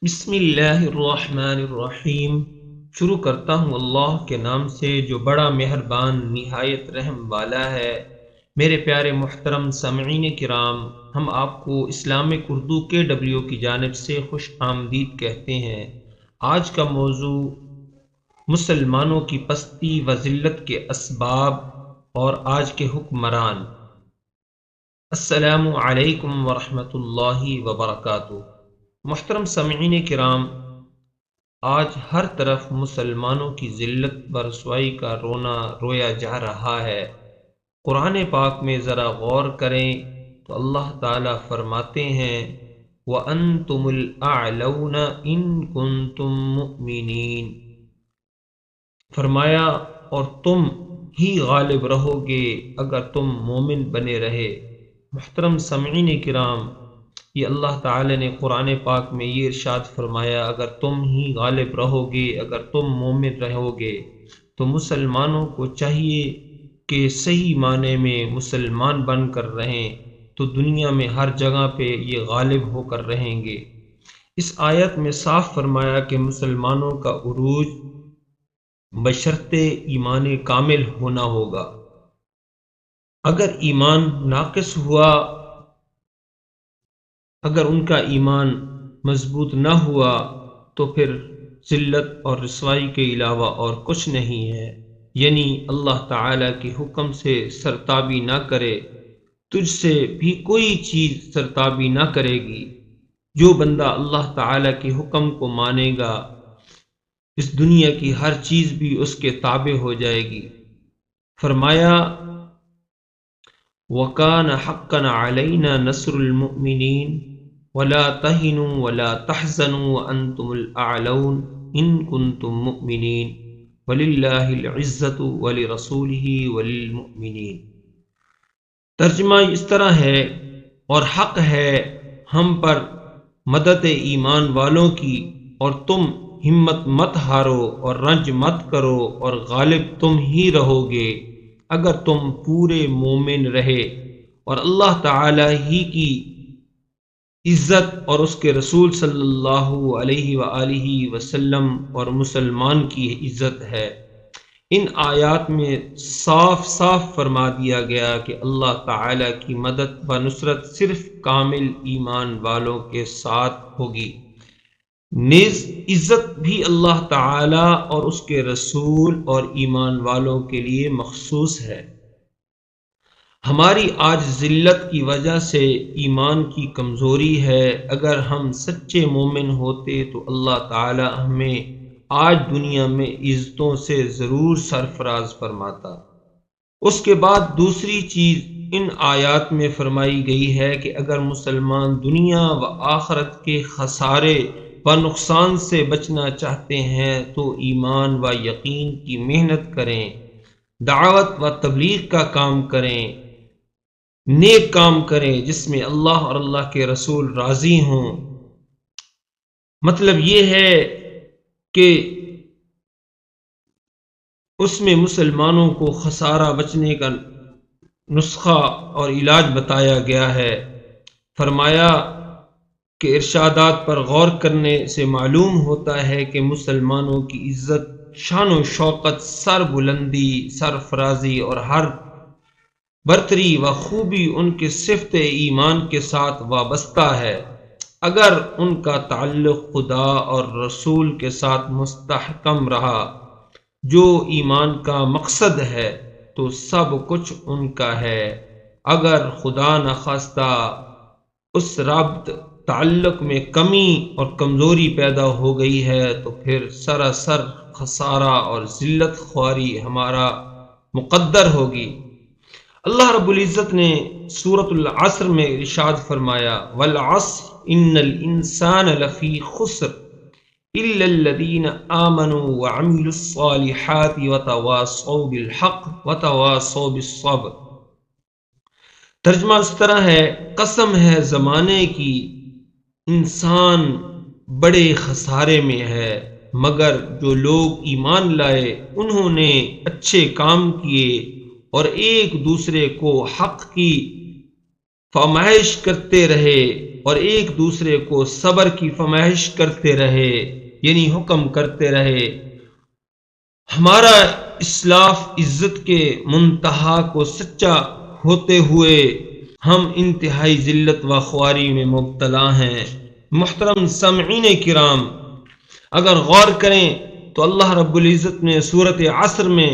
بسم اللہ الرحمن الرحیم۔ شروع کرتا ہوں اللہ کے نام سے جو بڑا مہربان نہایت رحم والا ہے۔ میرے پیارے محترم سامعین کرام، ہم آپ کو اسلامک اردو KW کی جانب سے خوش آمدید کہتے ہیں۔ آج کا موضوع مسلمانوں کی پستی و ذلت کے اسباب اور آج کے حکمران۔ السلام علیکم ورحمۃ اللہ وبرکاتہ۔ محترم سامعین کرام، آج ہر طرف مسلمانوں کی ذلت و رسوائی کا رونا رویا جا رہا ہے۔ قرآن پاک میں ذرا غور کریں تو اللہ تعالیٰ فرماتے ہیں وَأَنْتُمُ الْأَعْلَوْنَ إِن كُنتُم مُؤْمِنِينَ، فرمایا اور تم ہی غالب رہو گے اگر تم مومن بنے رہے۔ محترم سامعین کرام، یہ اللہ تعالی نے قرآن پاک میں یہ ارشاد فرمایا اگر تم ہی غالب رہو گے، اگر تم مومن رہو گے، تو مسلمانوں کو چاہیے کہ صحیح معنی میں مسلمان بن کر رہیں تو دنیا میں ہر جگہ پہ یہ غالب ہو کر رہیں گے۔ اس آیت میں صاف فرمایا کہ مسلمانوں کا عروج بشرط ایمان کامل ہونا ہوگا۔ اگر ایمان ناقص ہوا، اگر ان کا ایمان مضبوط نہ ہوا تو پھر ذلت اور رسوائی کے علاوہ اور کچھ نہیں ہے۔ یعنی اللہ تعالیٰ کے حکم سے سرتابی نہ کرے، تجھ سے بھی کوئی چیز سرتابی نہ کرے گی۔ جو بندہ اللہ تعالیٰ کے حکم کو مانے گا، اس دنیا کی ہر چیز بھی اس کے تابع ہو جائے گی۔ فرمایا وَكَانَ حَقًّا عَلَيْنَا نَصْرُ الْمُؤْمِنِينَ وَلَا تَهِنُوا وَلَا تَحْزَنُوا وَأَنْتُمُ الْأَعْلَوْنَ إِن كُنتُم مُؤْمِنِينَ وَلِلَّهِ الْعِزَّةُ وَلِرَسُولِهِ وَلِلْمُؤْمِنِينَ۔ ترجمہ اس طرح ہے، اور حق ہے ہم پر مدد ایمان والوں کی، اور تم ہمت مت ہارو اور رنج مت کرو، اور غالب تم ہی رہو گے اگر تم پورے مومن رہے، اور اللہ تعالی ہی کی عزت اور اس کے رسول صلی اللہ علیہ وآلہ وسلم اور مسلمان کی عزت ہے۔ ان آیات میں صاف صاف فرما دیا گیا کہ اللہ تعالی کی مدد و نصرت صرف کامل ایمان والوں کے ساتھ ہوگی۔ نیز عزت بھی اللہ تعالی اور اس کے رسول اور ایمان والوں کے لیے مخصوص ہے۔ ہماری آج ذلت کی وجہ سے ایمان کی کمزوری ہے۔ اگر ہم سچے مومن ہوتے تو اللہ تعالی ہمیں آج دنیا میں عزتوں سے ضرور سرفراز فرماتا۔ اس کے بعد دوسری چیز ان آیات میں فرمائی گئی ہے کہ اگر مسلمان دنیا و آخرت کے خسارے و نقصان سے بچنا چاہتے ہیں تو ایمان و یقین کی محنت کریں، دعوت و تبلیغ کا کام کریں، نیک کام کریں جس میں اللہ اور اللہ کے رسول راضی ہوں۔ مطلب یہ ہے کہ اس میں مسلمانوں کو خسارہ بچنے کا نسخہ اور علاج بتایا گیا ہے۔ فرمایا کہ ارشادات پر غور کرنے سے معلوم ہوتا ہے کہ مسلمانوں کی عزت، شان و شوکت، سر بلندی، سرفرازی اور ہر برتری و خوبی ان کے صفت ایمان کے ساتھ وابستہ ہے۔ اگر ان کا تعلق خدا اور رسول کے ساتھ مستحکم رہا جو ایمان کا مقصد ہے تو سب کچھ ان کا ہے۔ اگر خدا نخواستہ اس ربط تعلق میں کمی اور کمزوری پیدا ہو گئی ہے تو پھر سراسر خسارہ اور ذلت خواری ہمارا مقدر ہوگی۔ اللہ رب العزت نے سورۃ العصر میں ارشاد فرمایا والعصر ان الانسان لفی خسر الا الذین آمنوا وعملوا الصالحات وتواصوا بالحق وتواصوا بالصبر۔ ترجمہ اس طرح ہے، قسم ہے زمانے کی، انسان بڑے خسارے میں ہے مگر جو لوگ ایمان لائے، انہوں نے اچھے کام کیے اور ایک دوسرے کو حق کی فرمائش کرتے رہے اور ایک دوسرے کو صبر کی فرمائش کرتے رہے، یعنی حکم کرتے رہے۔ ہمارا اسلاف عزت کے منتہا کو سچا ہوتے ہوئے ہم انتہائی ذلت و خواری میں مبتلا ہیں۔ محترم سامعین کرام، اگر غور کریں تو اللہ رب العزت نے سورۃ عصر میں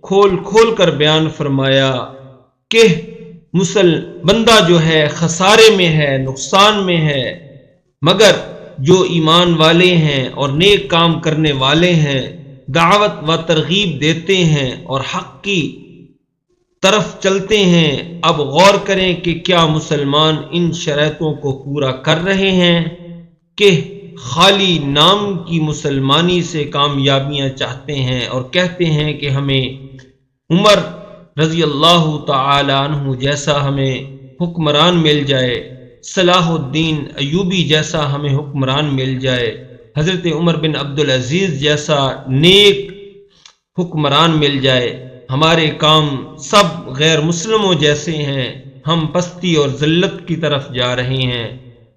کھول کھول کر بیان فرمایا کہ بندہ جو ہے خسارے میں ہے، نقصان میں ہے، مگر جو ایمان والے ہیں اور نیک کام کرنے والے ہیں، دعوت و ترغیب دیتے ہیں اور حق کی طرف چلتے ہیں۔ اب غور کریں کہ کیا مسلمان ان شرائطوں کو پورا کر رہے ہیں کہ خالی نام کی مسلمانی سے کامیابیاں چاہتے ہیں اور کہتے ہیں کہ ہمیں عمر رضی اللہ تعالی عنہ جیسا ہمیں حکمران مل جائے، صلاح الدین ایوبی جیسا ہمیں حکمران مل جائے، حضرت عمر بن عبدالعزیز جیسا نیک حکمران مل جائے، ہمارے کام سب غیر مسلموں جیسے ہیں، ہم پستی اور ذلت کی طرف جا رہے ہیں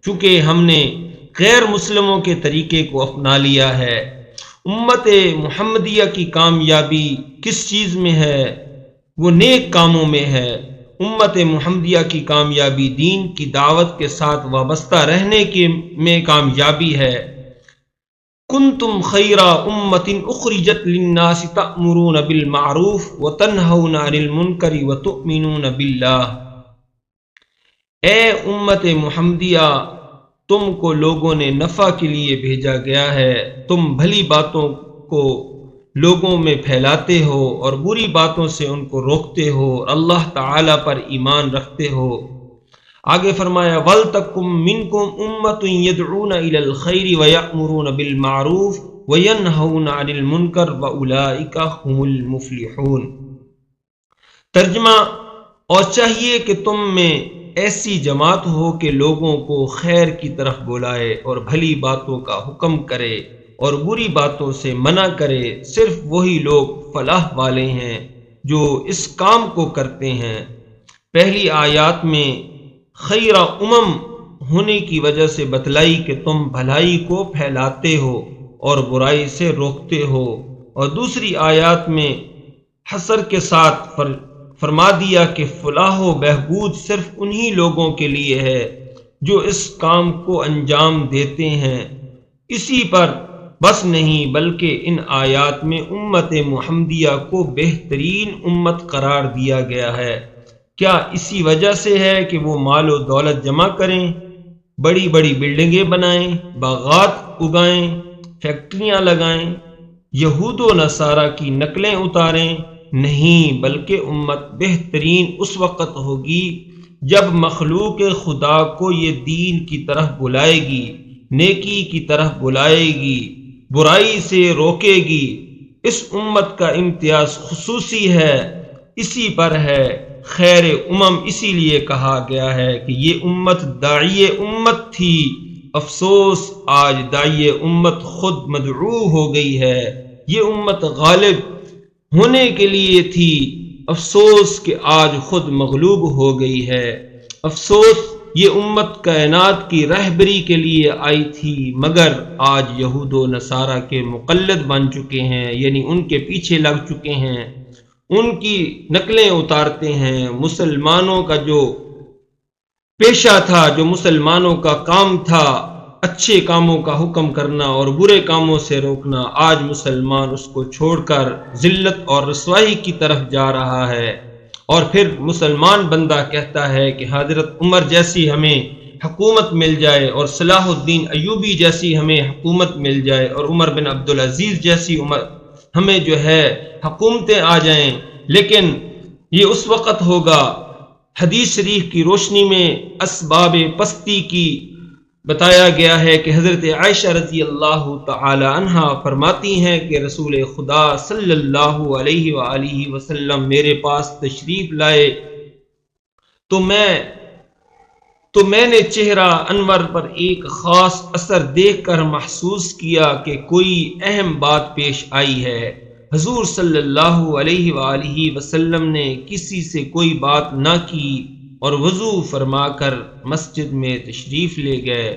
چونکہ ہم نے غیر مسلموں کے طریقے کو اپنا لیا ہے۔ امت محمدیہ کی کامیابی کس چیز میں ہے؟ وہ نیک کاموں میں ہے۔ امت محمدیہ کی کامیابی دین کی دعوت کے ساتھ وابستہ رہنے میں کامیابی ہے۔ کنتم خیر امت اخرجت للناس تأمرون بالمعروف وتنہون عن المنکر وتؤمنون باللہ۔ اے امت محمدیہ، تم کو لوگوں نے نفع کے لیے بھیجا گیا ہے، تم بھلی باتوں کو لوگوں میں پھیلاتے ہو اور بری باتوں سے ان کو روکتے ہو اور اللہ تعالی پر ایمان رکھتے ہو۔ آگے فرمایا وَلْتَكُمْ مِنْكُمْ أُمَّةٌ يَدْعُونَ إِلَى الْخَيْرِ وَيَأْمُرُونَ بِالْمَعْرُوفِ وَيَنْهَوْنَ عَنِ الْمُنْكَرِ وَأُولَئِكَ هُمُ الْمُفْلِحُونَ۔ ترجمہ، اور چاہیے کہ تم میں ایسی جماعت ہو کہ لوگوں کو خیر کی طرف بلائے اور بھلی باتوں کا حکم کرے اور بری باتوں سے منع کرے۔ صرف وہی لوگ فلاح والے ہیں جو اس کام کو کرتے ہیں۔ پہلی آیات میں خیر امم ہونے کی وجہ سے بتلائی کہ تم بھلائی کو پھیلاتے ہو اور برائی سے روکتے ہو، اور دوسری آیات میں حصر کے ساتھ فرما دیا کہ فلاح و بہبود صرف انہی لوگوں کے لیے ہے جو اس کام کو انجام دیتے ہیں۔ اسی پر بس نہیں بلکہ ان آیات میں امت محمدیہ کو بہترین امت قرار دیا گیا ہے۔ کیا اسی وجہ سے ہے کہ وہ مال و دولت جمع کریں، بڑی بڑی بلڈنگیں بنائیں، باغات اگائیں، فیکٹریاں لگائیں، یہود و نصارہ کی نقلیں اتاریں؟ نہیں، بلکہ امت بہترین اس وقت ہوگی جب مخلوق خدا کو یہ دین کی طرف بلائے گی، نیکی کی طرف بلائے گی، برائی سے روکے گی۔ اس امت کا امتیاز خصوصی ہے، اسی پر ہے۔ خیر امم اسی لیے کہا گیا ہے کہ یہ امت داعی امت تھی، افسوس آج داعی امت خود مدعو ہو گئی ہے۔ یہ امت غالب ہونے کے لیے تھی، افسوس کہ آج خود مغلوب ہو گئی ہے۔ افسوس یہ امت کائنات کی رہبری کے لیے آئی تھی، مگر آج یہود و نصارہ کے مقلد بن چکے ہیں، یعنی ان کے پیچھے لگ چکے ہیں، ان کی نقلیں اتارتے ہیں۔ مسلمانوں کا جو پیشہ تھا، جو مسلمانوں کا کام تھا، اچھے کاموں کا حکم کرنا اور برے کاموں سے روکنا، آج مسلمان اس کو چھوڑ کر ذلت اور رسوائی کی طرف جا رہا ہے۔ اور پھر مسلمان بندہ کہتا ہے کہ حضرت عمر جیسی ہمیں حکومت مل جائے اور صلاح الدین ایوبی جیسی ہمیں حکومت مل جائے اور عمر بن عبدالعزیز جیسی ہمیں جو ہے حکومتیں آ جائیں، لیکن یہ اس وقت ہوگا۔ حدیث شریف کی روشنی میں اسباب پستی کی بتایا گیا ہے کہ حضرت عائشہ رضی اللہ تعالی عنہا فرماتی ہیں کہ رسول خدا صلی اللہ علیہ وآلہ وسلم میرے پاس تشریف لائے تو میں نے چہرہ انور پر ایک خاص اثر دیکھ کر محسوس کیا کہ کوئی اہم بات پیش آئی ہے۔ حضور صلی اللہ علیہ وآلہ وسلم نے کسی سے کوئی بات نہ کی اور وضو فرما کر مسجد میں تشریف لے گئے۔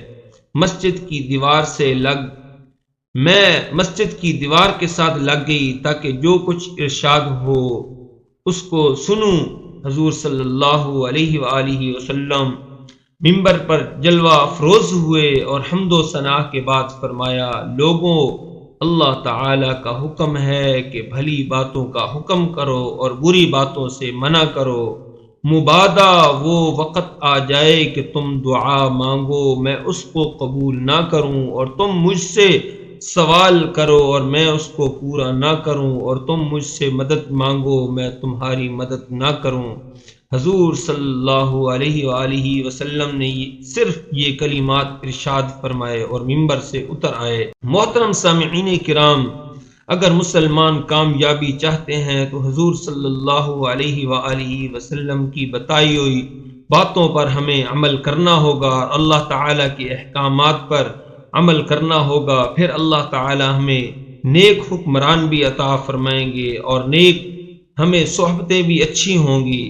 میں مسجد کی دیوار کے ساتھ لگ گئی تاکہ جو کچھ ارشاد ہو اس کو سنوں۔ حضور صلی اللہ علیہ وآلہ وسلم ممبر پر جلوہ افروز ہوئے اور حمد و ثنا کے بعد فرمایا، لوگوں، اللہ تعالی کا حکم ہے کہ بھلی باتوں کا حکم کرو اور بری باتوں سے منع کرو۔ مبادا وہ وقت آ جائے کہ تم دعا مانگو، میں اس کو قبول نہ کروں، اور تم مجھ سے سوال کرو اور میں اس کو پورا نہ کروں، اور تم مجھ سے مدد مانگو، میں تمہاری مدد نہ کروں۔ حضور صلی اللہ علیہ وآلہ وسلم نے صرف یہ کلمات ارشاد فرمائے اور ممبر سے اتر آئے۔ محترم سامعین کرام، اگر مسلمان کامیابی چاہتے ہیں تو حضور صلی اللہ علیہ وآلہ وسلم کی بتائی ہوئی باتوں پر ہمیں عمل کرنا ہوگا اور اللہ تعالیٰ کے احکامات پر عمل کرنا ہوگا۔ پھر اللہ تعالیٰ ہمیں نیک حکمران بھی عطا فرمائیں گے اور نیک ہمیں صحبتیں بھی اچھی ہوں گی۔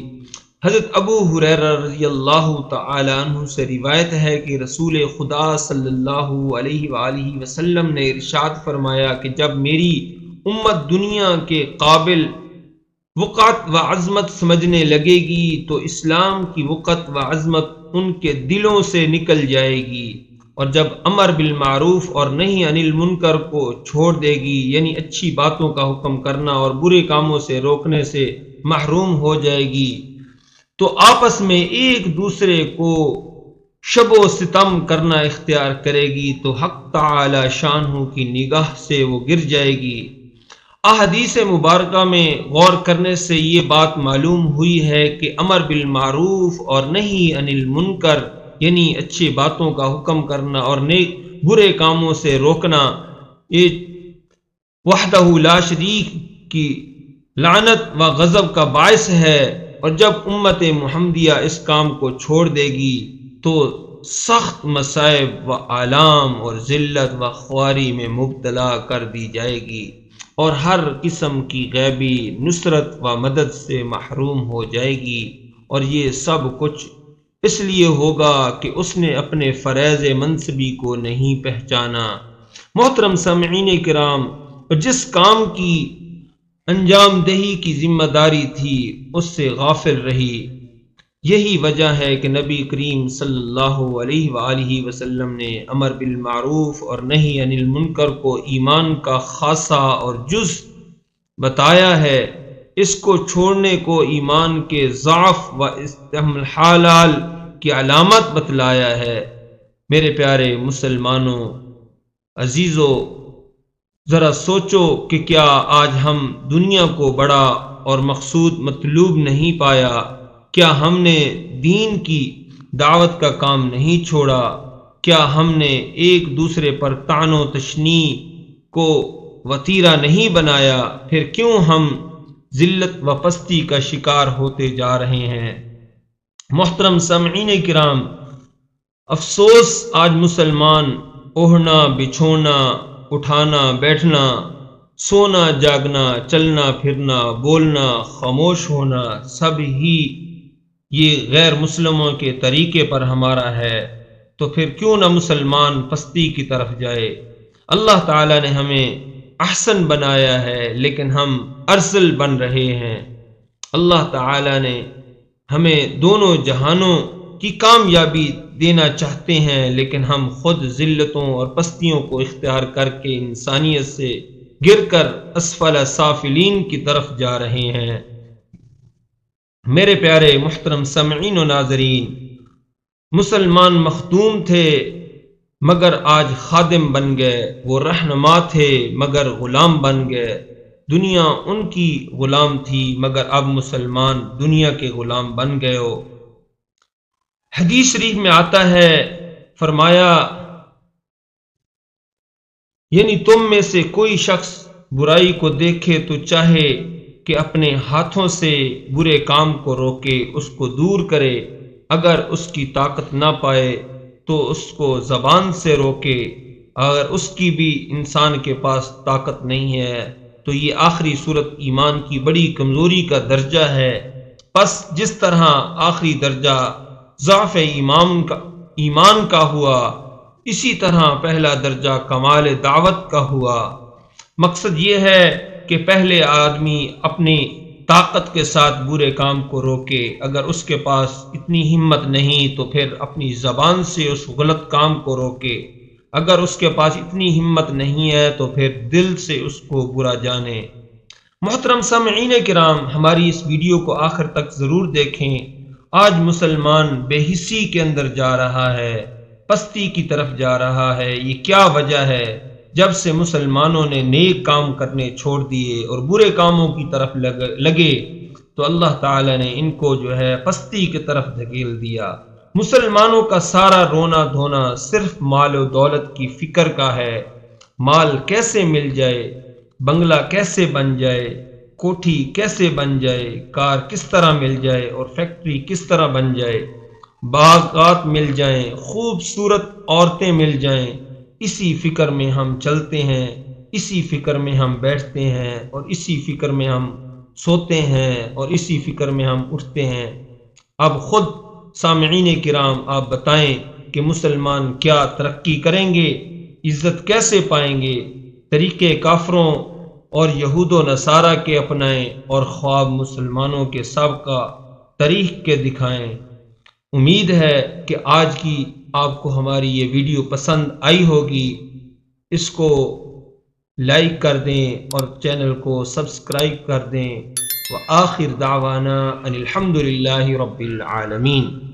حضرت ابو ہریرہ رضی اللہ تعالی عنہ سے روایت ہے کہ رسول خدا صلی اللہ علیہ وآلہ وسلم نے ارشاد فرمایا کہ جب میری امت دنیا کے قابل وقت و عظمت سمجھنے لگے گی تو اسلام کی وقت و عظمت ان کے دلوں سے نکل جائے گی، اور جب امر بالمعروف اور نہی عن المنکر کو چھوڑ دے گی، یعنی اچھی باتوں کا حکم کرنا اور برے کاموں سے روکنے سے محروم ہو جائے گی، تو آپس میں ایک دوسرے کو شب و ستم کرنا اختیار کرے گی، تو حق تعالی شانہ کی نگاہ سے وہ گر جائے گی۔ احادیث مبارکہ میں غور کرنے سے یہ بات معلوم ہوئی ہے کہ امر بالمعروف اور نہی عن المنکر، یعنی اچھی باتوں کا حکم کرنا اور برے کاموں سے روکنا، یہ وحدہ لا شریک کی لعنت و غضب کا باعث ہے، اور جب امت محمدیہ اس کام کو چھوڑ دے گی تو سخت مصائب و آلام اور ذلت و خواری میں مبتلا کر دی جائے گی، اور ہر قسم کی غیبی نصرت و مدد سے محروم ہو جائے گی، اور یہ سب کچھ اس لیے ہوگا کہ اس نے اپنے فریض منصبی کو نہیں پہچانا۔ محترم سامعین کرام، جس کام کی انجام دہی کی ذمہ داری تھی اس سے غافل رہی۔ یہی وجہ ہے کہ نبی کریم صلی اللہ علیہ وآلہ وسلم نے امر بالمعروف اور نہی عن المنکر کو ایمان کا خاصہ اور جز بتایا ہے، اس کو چھوڑنے کو ایمان کے ضعف و استحمال کی علامت بتلایا ہے۔ میرے پیارے مسلمانوں، عزیزو، ذرا سوچو کہ کیا آج ہم دنیا کو بڑا اور مقصود مطلوب نہیں پایا؟ کیا ہم نے دین کی دعوت کا کام نہیں چھوڑا؟ کیا ہم نے ایک دوسرے پر طعن و تشنیع کو وتیرہ نہیں بنایا؟ پھر کیوں ہم ذلت و پستی کا شکار ہوتے جا رہے ہیں؟ محترم سامعین کرام، افسوس آج مسلمان اوڑھنا بچھونا، اٹھانا بیٹھنا، سونا جاگنا، چلنا پھرنا، بولنا خاموش ہونا، سب ہی یہ غیر مسلموں کے طریقے پر ہمارا ہے، تو پھر کیوں نہ مسلمان پستی کی طرف جائے؟ اللہ تعالیٰ نے ہمیں احسن بنایا ہے لیکن ہم ارذل بن رہے ہیں۔ اللہ تعالیٰ نے ہمیں دونوں جہانوں کی کامیابی دینا چاہتے ہیں لیکن ہم خود ذلتوں اور پستیوں کو اختیار کر کے انسانیت سے گر کر اسفل سافلین کی طرف جا رہے ہیں۔ میرے پیارے محترم سامعین و ناظرین، مسلمان مخدوم تھے مگر آج خادم بن گئے، وہ رہنما تھے مگر غلام بن گئے، دنیا ان کی غلام تھی مگر اب مسلمان دنیا کے غلام بن گئے ہو۔ حدیث شریف میں آتا ہے، فرمایا یعنی تم میں سے کوئی شخص برائی کو دیکھے تو چاہے کہ اپنے ہاتھوں سے برے کام کو روکے، اس کو دور کرے، اگر اس کی طاقت نہ پائے تو اس کو زبان سے روکے، اگر اس کی بھی انسان کے پاس طاقت نہیں ہے تو یہ آخری صورت ایمان کی بڑی کمزوری کا درجہ ہے۔ پس جس طرح آخری درجہ ضعف ایمان کا ہوا، اسی طرح پہلا درجہ کمال دعوت کا ہوا۔ مقصد یہ ہے کہ پہلے آدمی اپنی طاقت کے ساتھ برے کام کو روکے، اگر اس کے پاس اتنی ہمت نہیں تو پھر اپنی زبان سے اس غلط کام کو روکے، اگر اس کے پاس اتنی ہمت نہیں ہے تو پھر دل سے اس کو برا جانے۔ محترم سامعین کرام، ہماری اس ویڈیو کو آخر تک ضرور دیکھیں۔ آج مسلمان بے حسی کے اندر جا رہا ہے، پستی کی طرف جا رہا ہے۔ یہ کیا وجہ ہے؟ جب سے مسلمانوں نے نیک کام کرنے چھوڑ دیے اور برے کاموں کی طرف لگے تو اللہ تعالی نے ان کو جو ہے پستی کی طرف دھکیل دیا۔ مسلمانوں کا سارا رونا دھونا صرف مال و دولت کی فکر کا ہے۔ مال کیسے مل جائے، بنگلہ کیسے بن جائے، کوٹھی کیسے بن جائے، کار کس طرح مل جائے اور فیکٹری کس طرح بن جائے، باغات مل جائیں، خوبصورت عورتیں مل جائیں، اسی فکر میں ہم چلتے ہیں، اسی فکر میں ہم بیٹھتے ہیں اور اسی فکر میں ہم سوتے ہیں اور اسی فکر میں ہم اٹھتے ہیں۔ اب خود سامعین کرام آپ بتائیں کہ مسلمان کیا ترقی کریں گے، عزت کیسے پائیں گے؟ طریقے کافروں اور یہود و نصارہ کے اپنائیں اور خواب مسلمانوں کے سابقہ تاریخ کے دکھائیں۔ امید ہے کہ آج کی آپ کو ہماری یہ ویڈیو پسند آئی ہوگی۔ اس کو لائک کر دیں اور چینل کو سبسکرائب کر دیں۔ وآخر دعوانا ان الحمد للہ رب العالمین۔